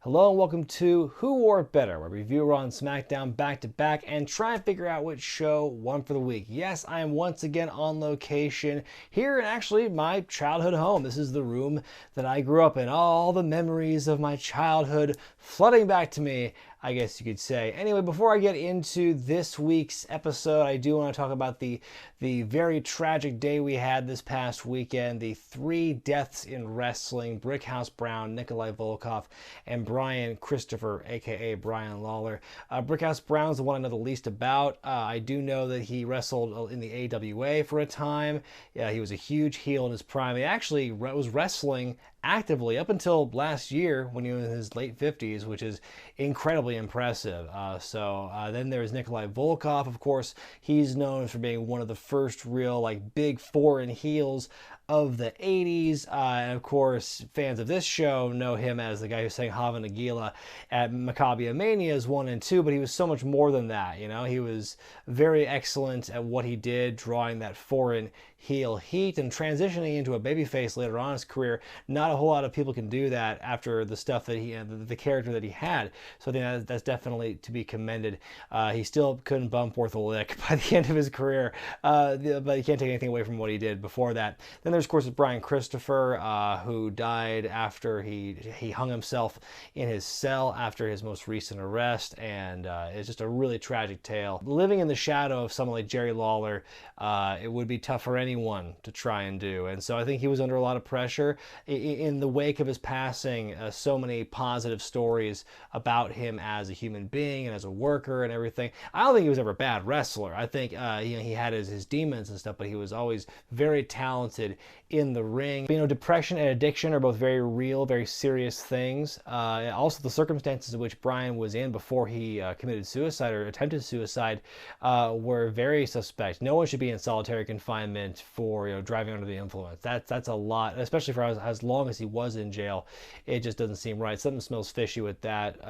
Hello and welcome to Who Wore It Better, where we review Raw and SmackDown back to back and try and figure out which show won for the week. Yes, I am once again on location here in actually my childhood home. This is the room that I grew up in. All the memories of my childhood flooding back to me, I guess you could say. Anyway, before I get into this week's episode, I do want to talk about the very tragic day we had this past weekend. The three deaths in wrestling: Brickhouse Brown, Nikolai Volkov, and Brian Christopher, aka Brian Lawler. Brickhouse Brown's the one I know the least about. I do know that he wrestled in the AWA for a time. Yeah, he was a huge heel in his prime. He actually was wrestling actively up until last year when he was in his late 50s, which is incredibly impressive. Then there's Nikolai Volkov, of course. He's known for being one of the first real big foreign heels of the 80s. And of course, fans of this show know him as the guy who sang Hava Nagila at Maccabia Manias 1 and 2, but he was so much more than that. You know, he was very excellent at what he did, drawing that foreign heel heat and transitioning into a babyface later on in his career. Not a whole lot of people can do that after the stuff that he, the character that he had. So I think that's definitely to be commended. He still couldn't bump worth a lick by the end of his career, but you can't take anything away from what he did before that. Then there's, of course, Brian Christopher, who died after he hung himself in his cell after his most recent arrest, and it's just a really tragic tale. Living in the shadow of someone like Jerry Lawler, it would be tough for anyone to try and do, and so I think he was under a lot of pressure. In the wake of his passing, so many positive stories about him as a human being and as a worker and everything. I don't think he was ever a bad wrestler. I think he had his demons and stuff, but he was always very talented in the ring. You know, depression and addiction are both very real, very serious things. Also, the circumstances in which Brian was in before he committed suicide or attempted suicide were very suspect. No one should be in solitary confinement for driving under the influence. That's a lot, especially for as long as he was in jail. It just doesn't seem right. Something smells fishy with that.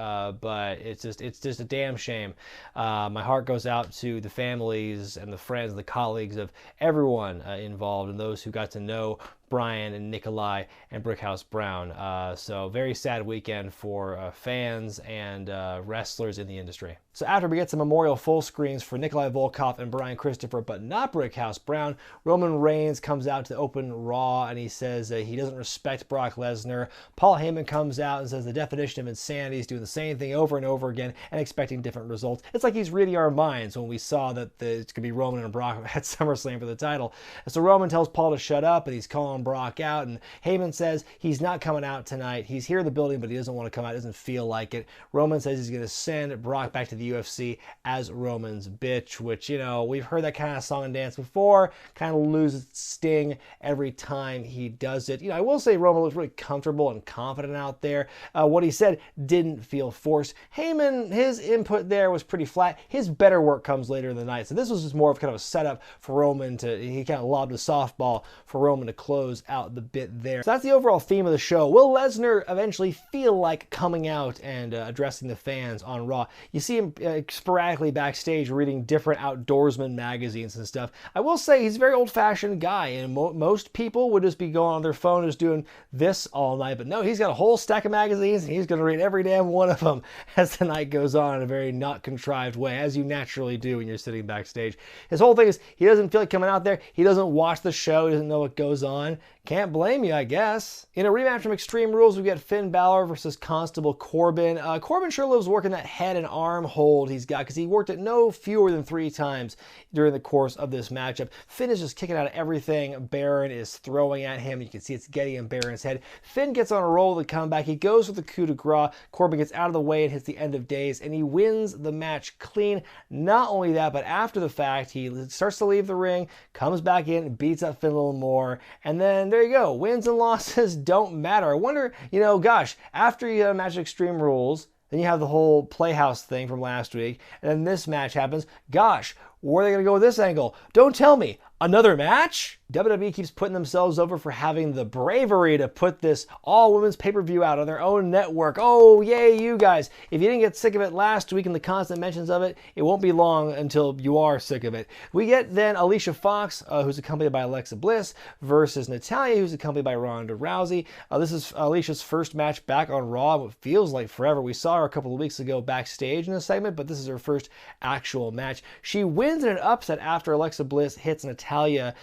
But it's just a damn shame. My heart goes out to the families and the friends and the colleagues of everyone involved and those who got to know Brian and Nikolai and Brickhouse Brown. So very sad weekend for fans and wrestlers in the industry. So after we get some memorial full screens for Nikolai Volkov and Brian Christopher, but not Brickhouse Brown, Roman Reigns comes out to open Raw and he says he doesn't respect Brock Lesnar. Paul Heyman comes out and says the definition of insanity is doing the same thing over and over again and expecting different results. It's like he's reading our minds when we saw that it's going to be Roman and Brock at SummerSlam for the title. And so Roman tells Paul to shut up, and he's calling Brock out, and Heyman says he's not coming out tonight. He's here in the building, but he doesn't want to come out. Doesn't feel like it. Roman says he's going to send Brock back to the UFC as Roman's bitch, which, we've heard that kind of song and dance before. Kind of loses its sting every time he does it. I will say Roman looks really comfortable and confident out there. What he said didn't feel forced. Heyman, his input there was pretty flat. His better work comes later in the night. So this was just more of kind of a setup for Roman he kind of lobbed a softball for Roman to close out the bit there. So that's the overall theme of the show. Will Lesnar eventually feel like coming out and addressing the fans on Raw? You see him sporadically backstage reading different outdoorsman magazines and stuff. I will say he's a very old-fashioned guy, and most people would just be going on their phone just doing this all night, but no, he's got a whole stack of magazines and he's going to read every damn one of them as the night goes on in a very not contrived way, as you naturally do when you're sitting backstage. His whole thing is he doesn't feel like coming out there. He doesn't watch the show. He doesn't know what goes on. Can't blame you, I guess. In a rematch from Extreme Rules, we get Finn Balor versus Constable Corbin. Corbin sure loves working that head and arm hold he's got, because he worked it no fewer than 3 times during the course of this matchup. Finn is just kicking out of everything Baron is throwing at him. You can see it's getting in Baron's head. Finn gets on a roll to come back. He goes for the coup de grace. Corbin gets out of the way and hits the end of days, and he wins the match clean. Not only that, but after the fact, he starts to leave the ring, comes back in, beats up Finn a little more, and then there you go. Wins and losses don't matter. I wonder, gosh, after you have a match of Extreme Rules, then you have the whole Playhouse thing from last week, and then this match happens. Gosh, where are they going to go with this angle? Don't tell me. Another match? WWE keeps putting themselves over for having the bravery to put this all-women's pay-per-view out on their own network. Oh, yay, you guys. If you didn't get sick of it last week and the constant mentions of it, it won't be long until you are sick of it. We get then Alicia Fox, who's accompanied by Alexa Bliss, versus Natalya, who's accompanied by Ronda Rousey. This is Alicia's first match back on Raw, what feels like forever. We saw her a couple of weeks ago backstage in a segment, but this is her first actual match. She wins in an upset after Alexa Bliss hits Natalya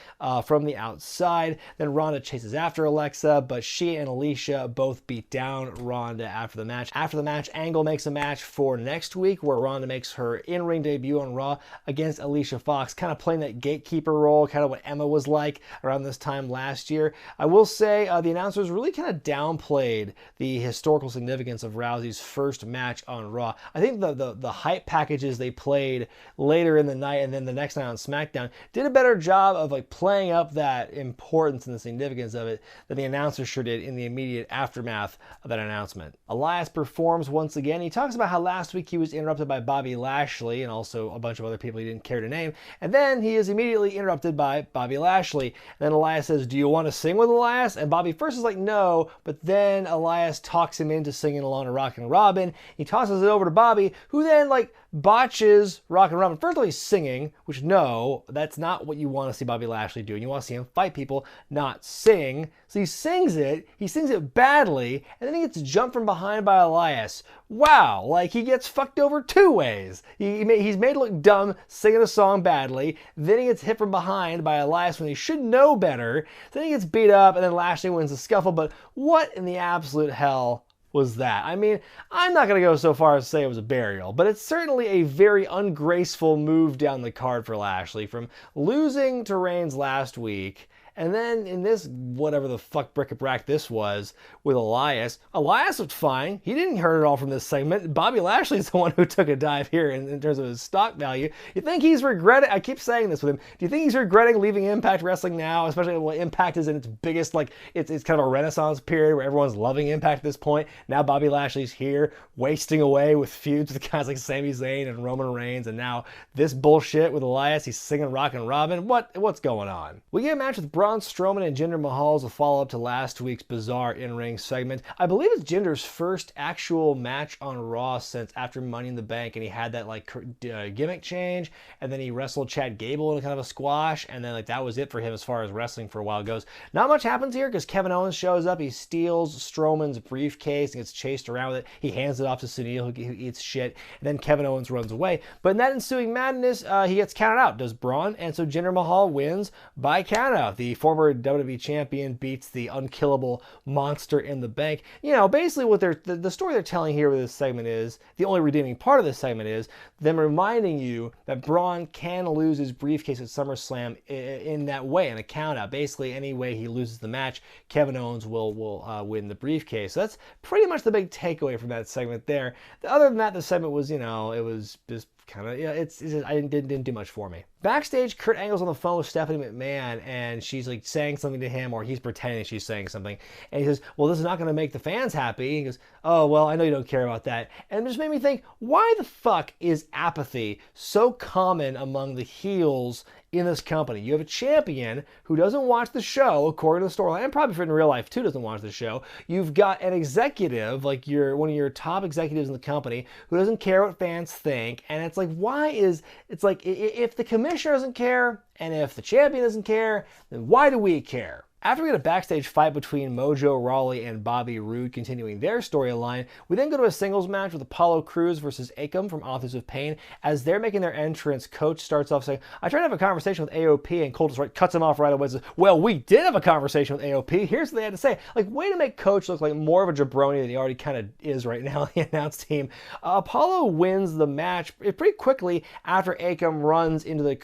from the outside. Then Ronda chases after Alexa, but she and Alicia both beat down Ronda after the match. After the match, Angle makes a match for next week where Ronda makes her in-ring debut on Raw against Alicia Fox, kind of playing that gatekeeper role, kind of what Emma was like around this time last year. I will say the announcers really kind of downplayed the historical significance of Rousey's first match on Raw. I think the hype packages they played later in the night and then the next night on SmackDown did a better job of like playing up that importance and the significance of it than the announcers sure did in the immediate aftermath of that announcement. Elias performs once again. He talks about how last week he was interrupted by Bobby Lashley and also a bunch of other people he didn't care to name, and then he is immediately interrupted by Bobby Lashley. And then Elias says, "Do you want to sing with Elias?" And Bobby first is like, "No," but then Elias talks him into singing along to Rockin' Robin. He tosses it over to Bobby, who then like botches Rockin' Robin. First of all, he's singing, which no, that's not what you want to see Bobby Lashley do. You want to see him fight people, not sing. So he sings it badly, and then he gets jumped from behind by Elias. Wow, like he gets fucked over two ways. He's made to look dumb singing a song badly, then he gets hit from behind by Elias when he should know better, then he gets beat up, and then Lashley wins the scuffle. But what in the absolute hell was that? I mean, I'm not going to go so far as to say it was a burial, but it's certainly a very ungraceful move down the card for Lashley, from losing to Reigns last week, and then in this, whatever the fuck bric-a-brac this was, with Elias looked fine. He didn't hurt at all from this segment. Bobby Lashley's the one who took a dive here in terms of his stock value. You think he's regretting, I keep saying this with him, do you think he's regretting leaving Impact Wrestling now, especially when Impact is in its biggest, like, it's kind of a renaissance period where everyone's loving Impact at this point. Now Bobby Lashley's here, wasting away with feuds with guys like Sami Zayn and Roman Reigns, and now this bullshit with Elias, he's singing Rockin' Robin. What's going on? We get a match with Braun Strowman and Jinder Mahal as a follow-up to last week's bizarre in-ring segment. I believe it's Jinder's first actual match on Raw since after Money in the Bank, and he had that like gimmick change, and then he wrestled Chad Gable in a kind of a squash, and then like that was it for him as far as wrestling for a while goes. Not much happens here because Kevin Owens shows up. He steals Strowman's briefcase and gets chased around with it. He hands it off to Sunil, who eats shit, and then Kevin Owens runs away. But in that ensuing madness, he gets counted out, does Braun, and so Jinder Mahal wins by countout. The former WWE champion beats the unkillable Monster in the Bank. You know, basically what the story they're telling here with this segment is, the only redeeming part of this segment is them reminding you that Braun can lose his briefcase at SummerSlam in that way, in a countout. Basically, any way he loses the match, Kevin Owens will win the briefcase. So that's pretty much the big takeaway from that segment there. Other than that, the segment was, you know, it was just kind of, yeah, it didn't do much for me. Backstage, Kurt Angle's on the phone with Stephanie McMahon, and she's like saying something to him, or he's pretending she's saying something, and he says, "Well, this is not going to make the fans happy." He goes, "Oh, well, I know you don't care about that." And it just made me think, why the fuck is apathy so common among the heels in this company? You have a champion who doesn't watch the show, according to the storyline, and probably in real life too doesn't watch the show. You've got an executive, like one of your top executives in the company, who doesn't care what fans think, and it's like, it's like, if the commissioner doesn't care, and if the champion doesn't care, then why do we care? After we get a backstage fight between Mojo Rawley and Bobby Roode continuing their storyline, we then go to a singles match with Apollo Crews versus Akam from Authors of Pain. As they're making their entrance, Coach starts off saying, "I tried to have a conversation with AOP," and Cole just cuts him off right away and says, "Well, we did have a conversation with AOP. Here's what they had to say." Like, way to make Coach look like more of a jabroni than he already kind of is right now on the announce team. Apollo wins the match pretty quickly after Akam runs into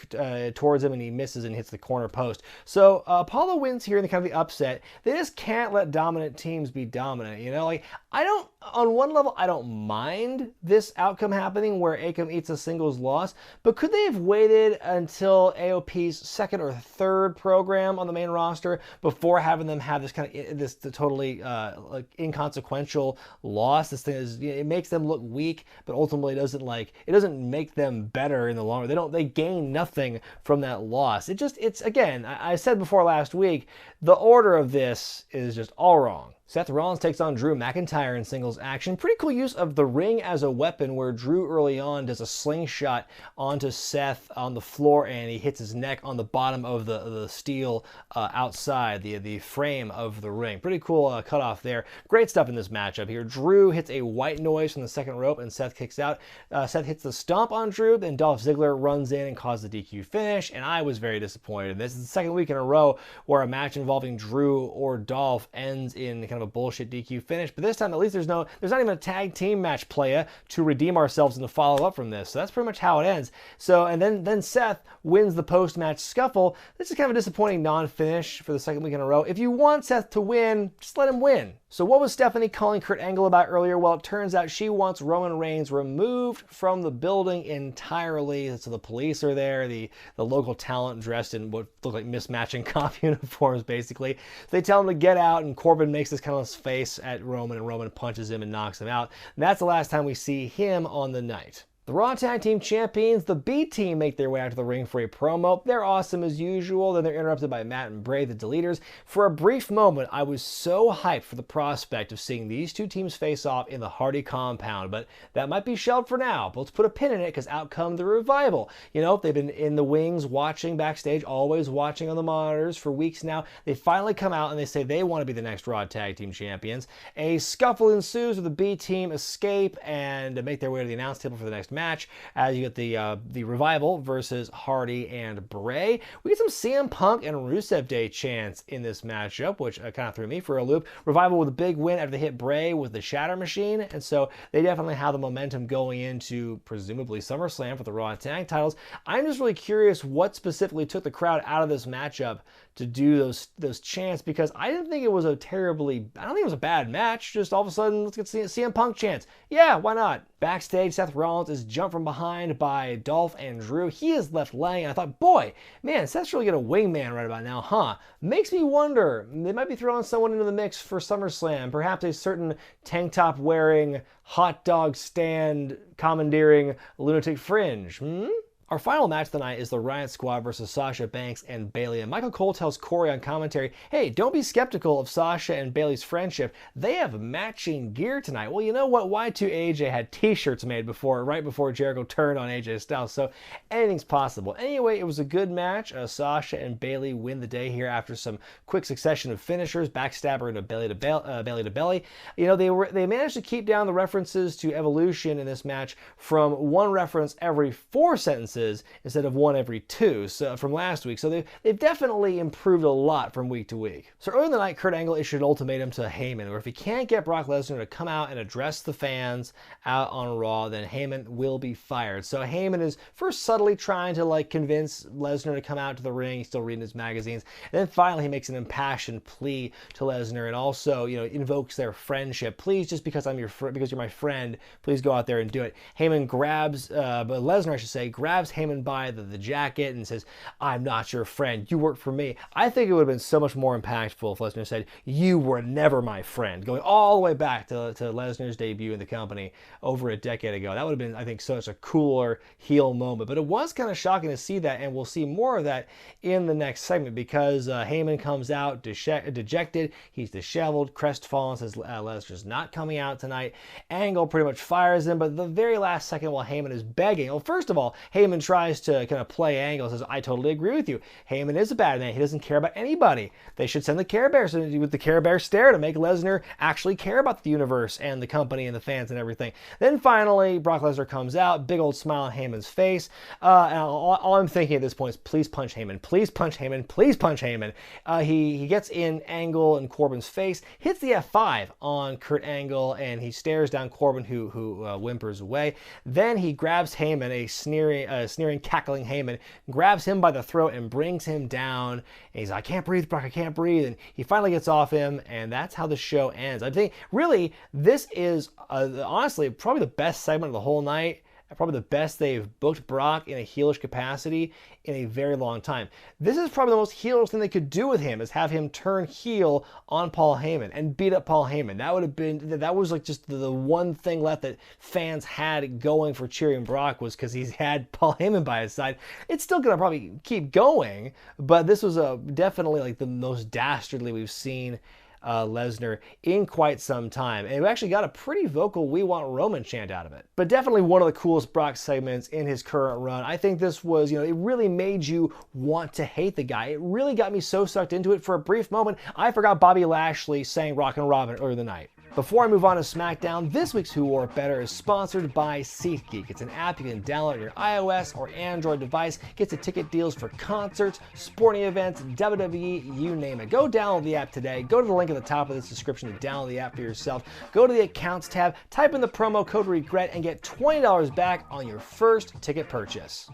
towards him and he misses and hits the corner post. So Apollo wins here in the kind of the upset. They just can't let dominant teams be dominant, you know? Like, on one level, I don't mind this outcome happening where Akam eats a singles loss, but could they have waited until AOP's second or third program on the main roster before having them have this kind of, this totally like inconsequential loss? This thing is, it makes them look weak, but ultimately it doesn't make them better in the long run. They gain nothing from that loss. It's again, I said before last week, the order of this is just all wrong. Seth Rollins takes on Drew McIntyre in singles action. Pretty cool use of the ring as a weapon, where Drew early on does a slingshot onto Seth on the floor and he hits his neck on the bottom of the steel outside, the frame of the ring. Pretty cool cutoff there. Great stuff in this matchup here. Drew hits a white noise from the second rope and Seth kicks out. Seth hits the stomp on Drew, then Dolph Ziggler runs in and causes the DQ finish, and I was very disappointed. This is the second week in a row where a match involving Drew or Dolph ends in kind of a bullshit DQ finish, but this time at least there's not even a tag team match playa to redeem ourselves and to follow up from this. So that's pretty much how it ends. So, and then Seth wins the post-match scuffle. This is kind of a disappointing non-finish for the second week in a row. If you want Seth to win, just let him win. So what was Stephanie calling Kurt Angle about earlier? Well, it turns out she wants Roman Reigns removed from the building entirely. So the police are there, the local talent dressed in what look like mismatching cop uniforms, basically. So they tell him to get out, and Corbin makes this kind of face at Roman, and Roman punches him and knocks him out. And that's the last time we see him on the night. The Raw Tag Team Champions, the B Team, make their way out to the ring for a promo. They're awesome as usual. Then they're interrupted by Matt and Bray, the Deleters. For a brief moment, I was so hyped for the prospect of seeing these two teams face off in the Hardy compound, but that might be shelved for now. But let's put a pin in it, because out come the Revival. You know, they've been in the wings watching backstage, always watching on the monitors for weeks now. They finally come out and they say they want to be the next Raw Tag Team Champions. A scuffle ensues with the B Team escape and make their way to the announce table for the next match, as you get the Revival versus Hardy and Bray. We get some CM Punk and Rusev Day chants in this matchup, which kind of threw me for a loop. Revival with a big win after they hit Bray with the Shatter Machine, and so they definitely have the momentum going into presumably SummerSlam for the Raw Tag titles. I'm just really curious what specifically took the crowd out of this matchup to do those chants, because I don't think it was a bad match. Just all of a sudden, let's get CM Punk chants. Yeah, why not? Backstage, Seth Rollins is jumped from behind by Dolph and Drew. He is left laying, and I thought, boy, man, Seth's really got a wingman right about now, huh? Makes me wonder, they might be throwing someone into the mix for SummerSlam. Perhaps a certain tank top wearing, hot dog stand commandeering lunatic fringe, Our final match tonight is the Riot Squad versus Sasha Banks and Bayley. And Michael Cole tells Corey on commentary, hey, don't be skeptical of Sasha and Bayley's friendship. They have matching gear tonight. Well, you know what? Y2AJ had t-shirts made right before Jericho turned on AJ Styles. So anything's possible. Anyway, it was a good match. Sasha and Bayley win the day here after some quick succession of finishers, backstabber into belly to belly. You know, they managed to keep down the references to Evolution in this match from one reference every 4 sentences instead of one every 2 from last week. So they've definitely improved a lot from week to week. So early in the night, Kurt Angle issued an ultimatum to Heyman, where if he can't get Brock Lesnar to come out and address the fans out on Raw, then Heyman will be fired. So Heyman is first subtly trying to convince Lesnar to come out to the ring. He's still reading his magazines. And then finally he makes an impassioned plea to Lesnar, and also, invokes their friendship. Please, just because because you're my friend, please go out there and do it. Heyman Lesnar, I should say, grabs Heyman by the jacket and says, I'm not your friend, you work for me. I think it would have been so much more impactful if Lesnar said, you were never my friend, going all the way back to Lesnar's debut in the company over a decade ago. That would have been, I think, such a cooler heel moment. But it was kind of shocking to see that, and we'll see more of that in the next segment, because Heyman comes out dejected, he's disheveled, crestfallen, says Lesnar's not coming out tonight. Angle pretty much fires him, but at the very last second, while Heyman is begging, well, first of all, Heyman tries to kind of play Angle, says, I totally agree with you. Heyman is a bad man. He doesn't care about anybody. They should send the Care Bears with the Care Bear stare to make Lesnar actually care about the universe and the company and the fans and everything. Then finally, Brock Lesnar comes out, big old smile on Heyman's face. And all I'm thinking at this point is, please punch Heyman. Please punch Heyman. Please punch Heyman. He gets in Angle and Corbin's face, hits the F5 on Kurt Angle, and he stares down Corbin, who whimpers away. Then he grabs Heyman, a sneering, cackling Heyman, grabs him by the throat and brings him down. And he's like, I can't breathe, Brock, I can't breathe. And he finally gets off him, and that's how the show ends. I think, really, this is, honestly, probably the best segment of the whole night. Probably the best they've booked Brock in a heelish capacity in a very long time. This is probably the most heelish thing they could do with him, is have him turn heel on Paul Heyman and beat up Paul Heyman. That was like just the one thing left that fans had going for cheering Brock, was because he's had Paul Heyman by his side. It's still gonna probably keep going, but this was definitely like the most dastardly we've seen Lesnar in quite some time. And we actually got a pretty vocal "We Want Roman" chant out of it. But definitely one of the coolest Brock segments in his current run. I think this was, it really made you want to hate the guy. It really got me so sucked into it. For a brief moment, I forgot Bobby Lashley sang "Rockin' Robin" earlier in the night. Before I move on to SmackDown, this week's Who Wore It Better is sponsored by SeatGeek. It's an app you can download on your iOS or Android device. Gets you ticket deals for concerts, sporting events, WWE, you name it. Go download the app today. Go to the link at the top of this description to download the app for yourself. Go to the Accounts tab, type in the promo code REGRET, and get $20 back on your first ticket purchase.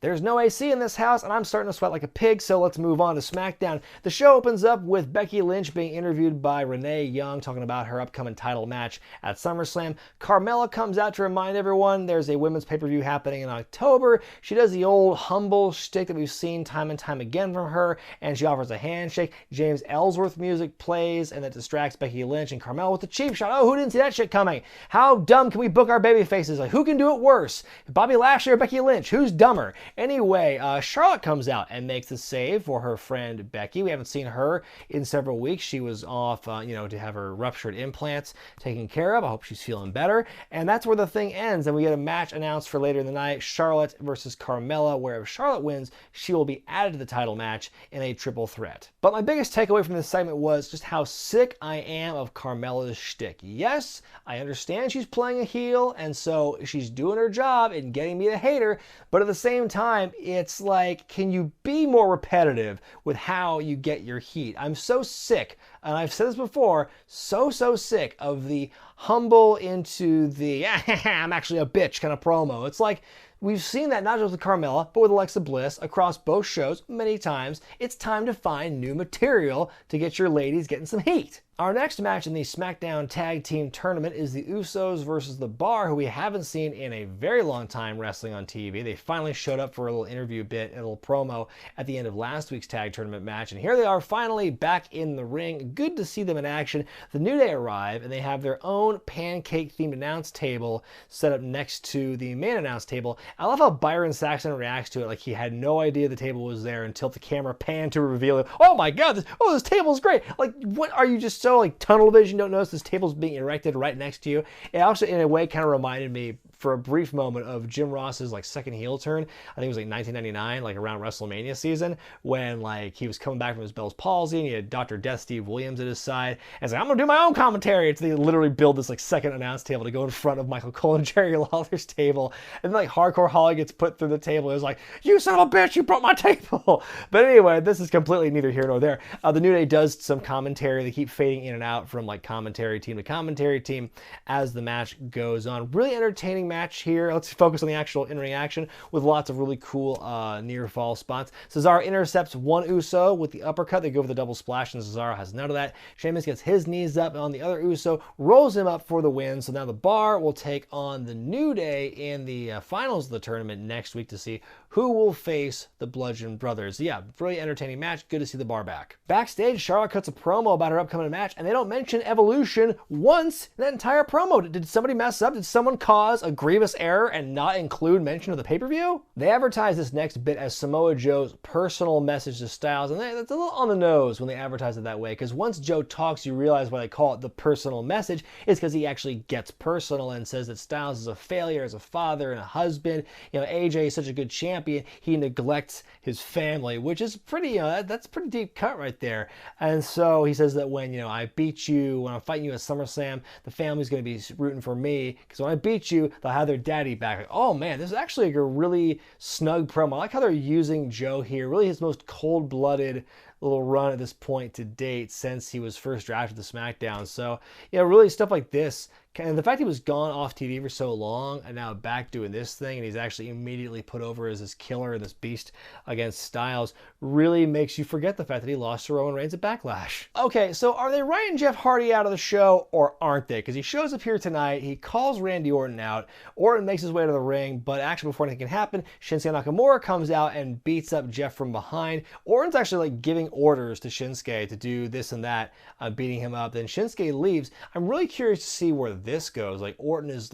There's no AC in this house, and I'm starting to sweat like a pig, so let's move on to SmackDown. The show opens up with Becky Lynch being interviewed by Renee Young, talking about her upcoming title match at SummerSlam. Carmella comes out to remind everyone there's a women's pay-per-view happening in October. She does the old humble shtick that we've seen time and time again from her, and she offers a handshake. James Ellsworth music plays, and that distracts Becky Lynch, and Carmella with the cheap shot. Oh, who didn't see that shit coming? How dumb can we book our baby faces? Like, who can do it worse? Bobby Lashley or Becky Lynch? Who's dumber? Anyway, Charlotte comes out and makes the save for her friend Becky. We haven't seen her in several weeks. She was off, to have her ruptured implants taken care of. I hope she's feeling better. And that's where the thing ends. And we get a match announced for later in the night, Charlotte versus Carmella, where if Charlotte wins, she will be added to the title match in a triple threat. But my biggest takeaway from this segment was just how sick I am of Carmella's shtick. Yes, I understand she's playing a heel, and so she's doing her job in getting me to hate her, but at the same time, it's like, can you be more repetitive with how you get your heat? I'm so sick, and I've said this before, so sick of the humble into the I'm actually a bitch kind of promo. It's like, we've seen that not just with Carmella, but with Alexa Bliss across both shows many times. It's time to find new material to get your ladies getting some heat. Our next match in the SmackDown Tag Team Tournament is the Usos versus The Bar, who we haven't seen in a very long time wrestling on TV. They finally showed up for a little interview bit, a little promo at the end of last week's Tag Tournament match, and here they are finally back in the ring. Good to see them in action. The New Day arrive, and they have their own pancake-themed announce table set up next to the main announce table. I love how Byron Saxton reacts to it like he had no idea the table was there until the camera panned to reveal it. Oh my God, this table's great. Like, what, are you just so like tunnel vision, don't notice this table's being erected right next to you? It also in a way kind of reminded me for a brief moment of Jim Ross's like second heel turn. I think it was like 1999, like around WrestleMania season, when like he was coming back from his Bell's palsy and he had Dr. Death Steve Williams at his side. And it's like, I'm gonna do my own commentary. So they literally build this like second announce table to go in front of Michael Cole and Jerry Lawler's table. And like Hardcore Holly gets put through the table. It was like, you son of a bitch, you broke my table. But anyway, this is completely neither here nor there. The New Day does some commentary. They keep fading in and out from like commentary team to commentary team as the match goes on. Really entertaining match here. Let's focus on the actual in-ring action with lots of really cool near fall spots. Cesaro intercepts one Uso with the uppercut. They go for the double splash, and Cesaro has none of that. Sheamus gets his knees up on the other Uso, rolls him up for the win. So now the Bar will take on the New Day in the finals of the tournament next week to see who will face the Bludgeon Brothers. Yeah, really entertaining match. Good to see the Bar back. Backstage, Charlotte cuts a promo about her upcoming match, and they don't mention Evolution once in that entire promo. Did somebody mess up? Did someone cause a grievous error and not include mention of the pay-per-view? They advertise this next bit as Samoa Joe's personal message to Styles, and that's a little on the nose when they advertise it that way, because once Joe talks, you realize why they call it the personal message is because he actually gets personal and says that Styles is a failure as a father and a husband. AJ is such a good champion, he neglects his family, which is pretty, that's a pretty deep cut right there. And so he says that when, I beat you, when I'm fighting you at SummerSlam, the family's going to be rooting for me, because when I beat you, the they'll have their daddy back. Like, oh man, this is actually a really snug promo. I like how they're using Joe here. Really his most cold-blooded little run at this point to date since he was first drafted to SmackDown. So, really stuff like this. And the fact he was gone off TV for so long and now back doing this thing, and he's actually immediately put over as this killer and this beast against Styles, really makes you forget the fact that he lost to Roman Reigns at Backlash. Okay, so are they writing Jeff Hardy out of the show or aren't they? Because he shows up here tonight, he calls Randy Orton out, Orton makes his way to the ring, but actually before anything can happen, Shinsuke Nakamura comes out and beats up Jeff from behind. Orton's actually like giving orders to Shinsuke to do this and that, beating him up. Then Shinsuke leaves. I'm really curious to see where this goes. Like Orton is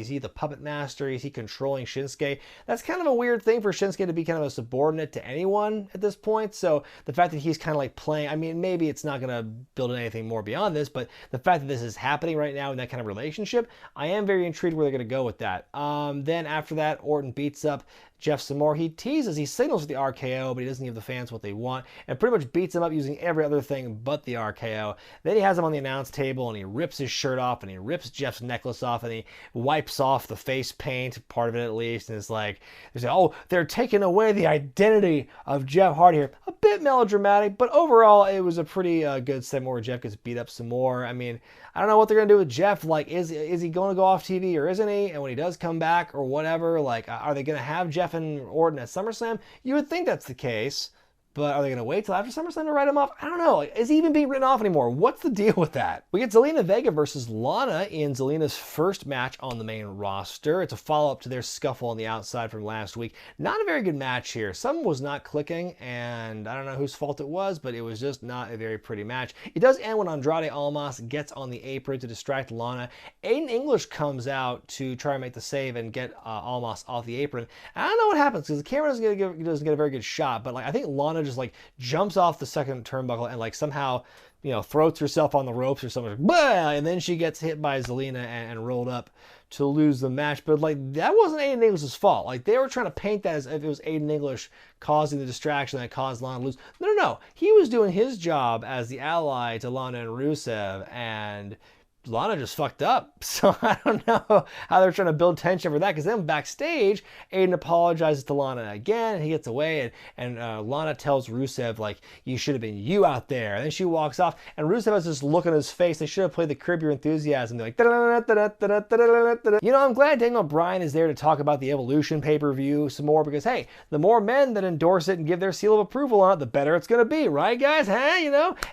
he the puppet master? Is he controlling Shinsuke? That's kind of a weird thing for Shinsuke to be kind of a subordinate to anyone at this point. So the fact that he's kind of like playing, I mean, maybe it's not going to build anything more beyond this, but the fact that this is happening right now in that kind of relationship, I am very intrigued where they're going to go with that. Then after that, Orton beats up Jeff some more. He teases, he signals with the RKO, but he doesn't give the fans what they want, and pretty much beats him up using every other thing but the RKO. Then he has him on the announce table, and he rips his shirt off, and he rips Jeff's necklace off, and he wipes off the face paint, part of it at least, and it's like, they're taking away the identity of Jeff Hardy here. A bit melodramatic, but overall, it was a pretty good segment where Jeff gets beat up some more. I mean, I don't know what they're going to do with Jeff. Like, is he going to go off TV or isn't he? And when he does come back or whatever, like, are they going to have Jeff and Orton at SummerSlam? You would think that's the case. But are they going to wait till after SummerSlam to write him off? I don't know. Is he even being written off anymore? What's the deal with that? We get Zelina Vega versus Lana in Zelina's first match on the main roster. It's a follow-up to their scuffle on the outside from last week. Not a very good match here. Something was not clicking, and I don't know whose fault it was, but it was just not a very pretty match. It does end when Andrade Almas gets on the apron to distract Lana. Aiden English comes out to try and make the save and get Almas off the apron. I don't know what happens because the camera doesn't get a very good shot, but I think Lana just jumps off the second turnbuckle and somehow throws herself on the ropes or something, and then she gets hit by Zelina and rolled up to lose the match. But that wasn't Aiden English's fault. They were trying to paint that as if it was Aiden English causing the distraction that caused Lana to lose. No. He was doing his job as the ally to Lana and Rusev, and Lana just fucked up. So I don't know how they're trying to build tension for that, because then backstage, Aiden apologizes to Lana again, and he gets away, and Lana tells Rusev, you should have been you out there. And then she walks off, and Rusev has this look on his face. They should have played the Curb Your Enthusiasm. They're like, I'm glad Daniel Bryan is there to talk about the Evolution pay-per-view some more, because, hey, the more men that endorse it and give their seal of approval on it, the better it's going to be, right, guys?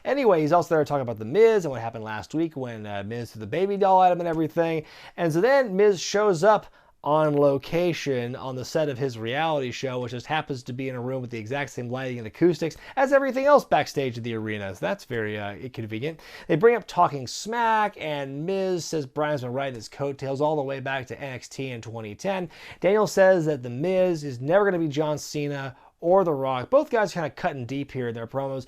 Anyway, he's also there to talk about The Miz and what happened last week when Miz threw the baby doll at him and everything. And so then Miz shows up on location on the set of his reality show, which just happens to be in a room with the exact same lighting and acoustics as everything else backstage at the arena. So that's very inconvenient. They bring up Talking Smack, and Miz says Bryan's been riding his coattails all the way back to NXT in 2010. Daniel says that The Miz is never going to be John Cena or The Rock. Both guys kind of cutting deep here in their promos.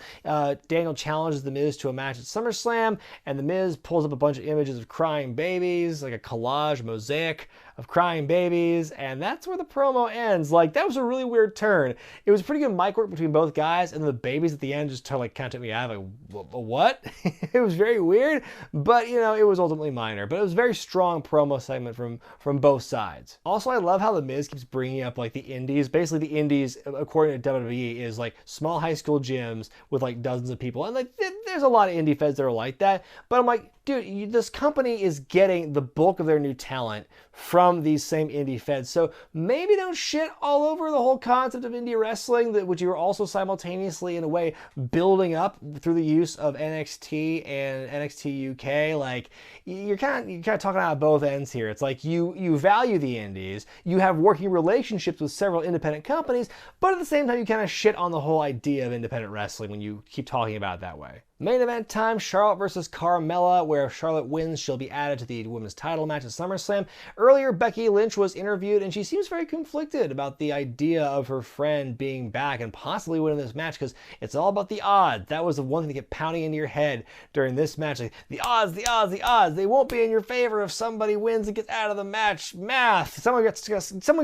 Daniel challenges The Miz to a match at SummerSlam, and The Miz pulls up a bunch of images of crying babies, like a collage mosaic of crying babies, and that's where the promo ends. That was a really weird turn. It was pretty good mic work between both guys, and the babies at the end just kind of took me out. What? It was very weird, but it was ultimately minor. But it was a very strong promo segment from both sides. Also, I love how The Miz keeps bringing up the indies. Basically, the indies, according to WWE, is small high school gyms with dozens of people, and there's a lot of indie feds that are like that. But I'm like, dude, this company is getting the bulk of their new talent from these same indie feds. So maybe don't shit all over the whole concept of indie wrestling, which you're also simultaneously, in a way, building up through the use of NXT and NXT UK. You're kind of talking out of both ends here. It's you value the indies, you have working relationships with several independent companies, but at the same time, you kind of shit on the whole idea of independent wrestling when you keep talking about it that way. Main event time, Charlotte versus Carmella, where if Charlotte wins, she'll be added to the women's title match at SummerSlam. Earlier, Becky Lynch was interviewed, and she seems very conflicted about the idea of her friend being back and possibly winning this match, because it's all about the odds. That was the one thing that kept pounding into your head during this match. The odds, the odds, the odds. They won't be in your favor if somebody wins and gets out of the match. Math. Someone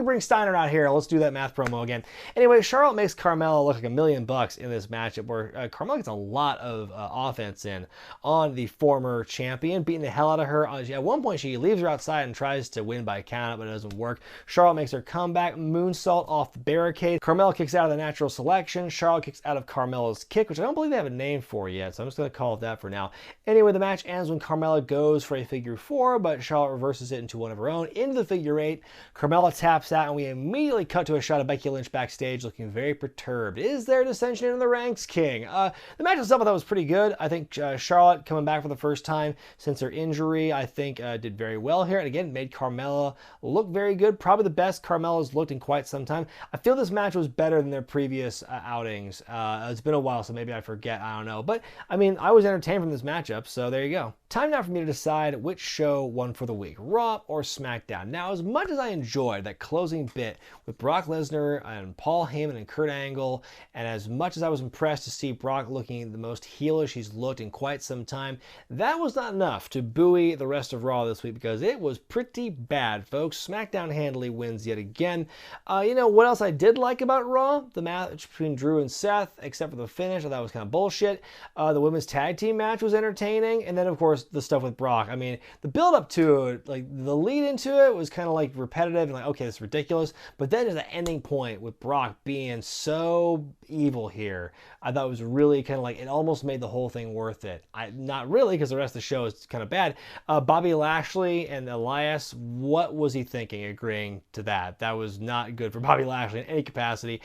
bring Steiner out here. Let's do that math promo again. Anyway, Charlotte makes Carmella look like $1 million in this matchup, where Carmella gets a lot of offense in on the former champion, beating the hell out of her. At one point, she leaves her outside and tries to win by count, but it doesn't work. Charlotte makes her comeback, moonsault off the barricade. Carmella kicks out of the natural selection. Charlotte kicks out of Carmella's kick, which I don't believe they have a name for yet, so I'm just going to call it that for now. Anyway, the match ends when Carmella goes for a figure 4, but Charlotte reverses it into one of her own, into the figure 8. Carmella taps out, and we immediately cut to a shot of Becky Lynch backstage looking very perturbed. Is there dissension in the ranks, King? The match itself I thought was pretty good. I think Charlotte coming back for the first time since her injury, I think did very well here, and again made Carmella look very good. Probably the best Carmella's looked in quite some time. I feel this match was better than their previous outings. It's been a while, so maybe I forget. I don't know, but I mean, I was entertained from this matchup, so there you go. Time now for me to decide which show won for the week, Raw or SmackDown. Now, as much as I enjoyed that closing bit with Brock Lesnar and Paul Heyman and Kurt Angle, and as much as I was impressed to see Brock looking the most heelish he's looked in quite some time, that was not enough to buoy the rest of Raw this week because it was pretty bad, folks. SmackDown handily wins yet again. You know what else I did like about Raw? The match between Drew and Seth, except for the finish, I thought was kind of bullshit. The women's tag team match was entertaining, and then of course the stuff with Brock. I mean, the build up to it, like the lead into it was kind of like repetitive and like, okay, this is ridiculous. But then there's the ending point with Brock being so evil here. I thought it was really kind of like, it almost made the whole thing worth it. Not really, because the rest of the show is kind of bad. Bobby Lashley and Elias, what was he thinking agreeing to that? That was not good for Bobby Lashley in any capacity.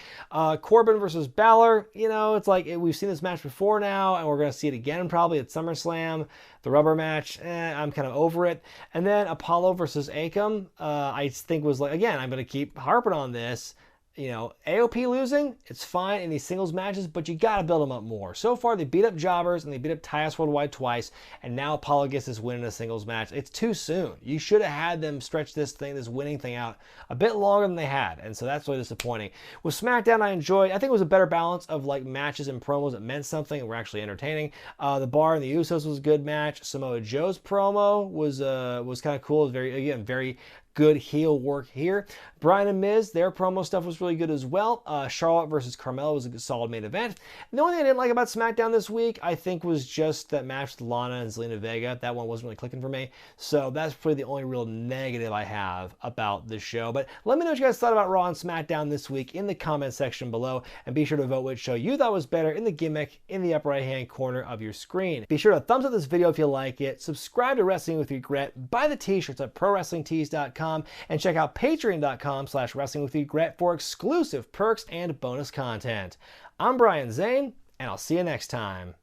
Corbin versus Balor, you know, it's like we've seen this match before now, and we're going to see it again probably at SummerSlam. The rubber match, I'm kind of over it. And then Apollo versus Akam, I think was like, again, I'm going to keep harping on this. You know, AOP losing, it's fine in these singles matches, but you got to build them up more. So far, they beat up Jobbers and they beat up Titus Worldwide twice, and now Apollo gets this win in a singles match. It's too soon. You should have had them stretch this winning thing out a bit longer than they had, and so that's really disappointing. With SmackDown, I think it was a better balance of like matches and promos that meant something and were actually entertaining. The Bar and the Usos was a good match. Samoa Joe's promo was kind of cool. It was very good heel work here. Bryan and Miz, their promo stuff was really good as well. Charlotte versus Carmella was a solid main event. And the only thing I didn't like about SmackDown this week, I think, was just that match with Lana and Zelina Vega. That one wasn't really clicking for me. So that's probably the only real negative I have about this show. But let me know what you guys thought about Raw and SmackDown this week in the comment section below. And be sure to vote which show you thought was better in the gimmick in the upper right-hand corner of your screen. Be sure to thumbs up this video if you like it. Subscribe to Wrestling with Regret. Buy the t-shirts at ProWrestlingTees.com. And check out patreon.com/wrestlingwithwregret for exclusive perks and bonus content. I'm Brian Zane, and I'll see you next time.